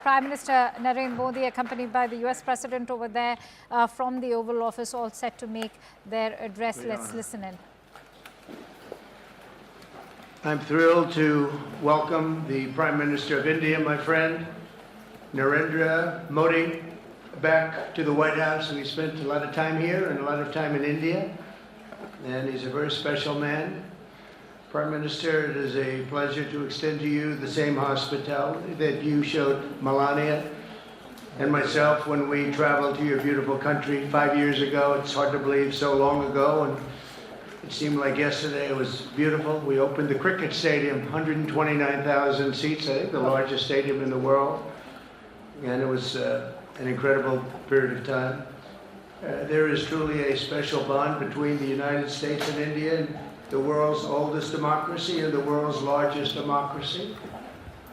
Prime Minister Narendra Modi, accompanied by the US President over there from the Oval Office, all set to make their address. Let's listen in. I'm thrilled to welcome the Prime Minister of India, my friend, Narendra Modi, back to the White House. We spent a lot of time here and a lot of time in India, and he's a very special man. Prime Minister, it is a pleasure to extend to you the same hospitality that you showed Melania and myself when we traveled to your beautiful country 5 years ago. It's hard to believe, so long ago, and it seemed like yesterday. It was beautiful. We opened the cricket stadium, 129,000 seats, I think the largest stadium in the world, and it was an incredible period of time. There is truly a special bond between the United States and India, the world's oldest democracy and the world's largest democracy.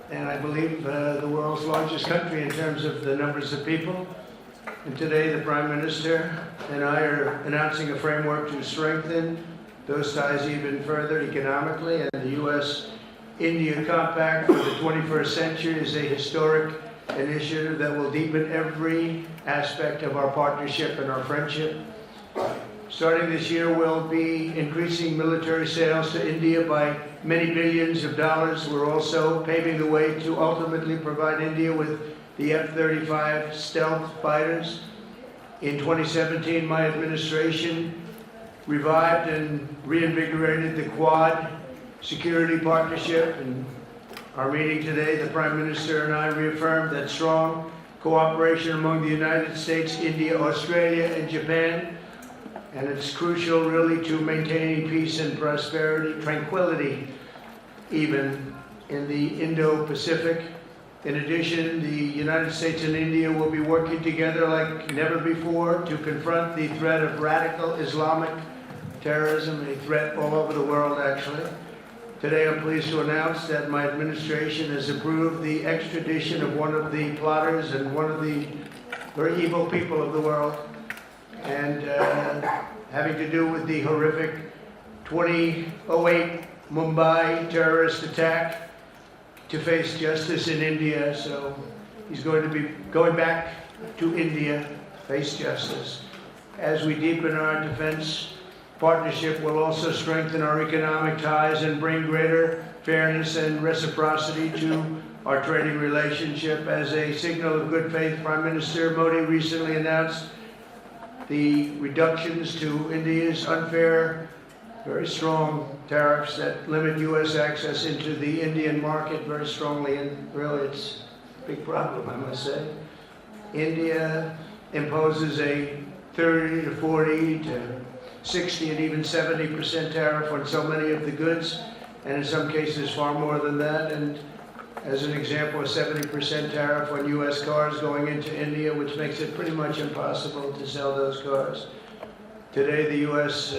And I believe the world's largest country in terms of the numbers of people. And today the Prime Minister and I are announcing a framework to strengthen those ties even further economically. And the U.S.-India Compact for the 21st century is a historic initiative that will deepen every aspect of our partnership and our friendship. Starting this year, we'll be increasing military sales to India by many billions of dollars. We're also paving the way to ultimately provide India with the F-35 stealth fighters. In 2017, my administration revived and reinvigorated the Quad security partnership. In our meeting today, the Prime Minister and I reaffirmed that strong cooperation among the United States, India, Australia, and Japan. And it's crucial, really, to maintaining peace and prosperity, tranquility, even in the Indo-Pacific. In addition, the United States and India will be working together like never before to confront the threat of radical Islamic terrorism, a threat all over the world, actually. Today, I'm pleased to announce that my administration has approved the extradition of one of the plotters and one of the very evil people of the world, and having to do with the horrific 2008 Mumbai terrorist attack, to face justice in India. So he's going to be going back to India, face justice. As we deepen our defense partnership, we'll also strengthen our economic ties and bring greater fairness and reciprocity to our trading relationship. As a signal of good faith, Prime Minister Modi recently announced the reductions to India's unfair, very strong tariffs that limit U.S. access into the Indian market very strongly, and really it's a big problem, I must say. India imposes a 30 to 40 to 60 and even 70% tariff on so many of the goods, and in some cases far more than that. And as an example, a 70% tariff on U.S. cars going into India, which makes it pretty much impossible to sell those cars. Today, the U.S.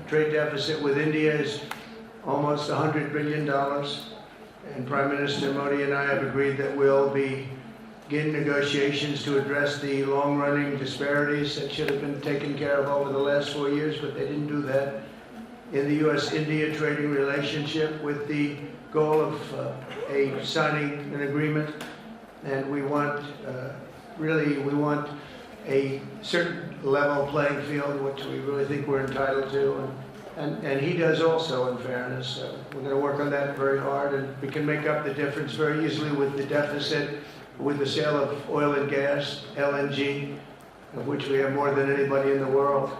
Trade deficit with India is almost $100 billion. And Prime Minister Modi and I have agreed that we'll begin negotiations to address the long-running disparities that should have been taken care of over the last 4 years, but they didn't do that in the U.S.-India trading relationship, with the goal of signing an agreement. And we want, we want a certain level playing field, which we really think we're entitled to. And he does also, in fairness. So we're going to work on that very hard, and we can make up the difference very easily with the deficit, with the sale of oil and gas, LNG, of which we have more than anybody in the world.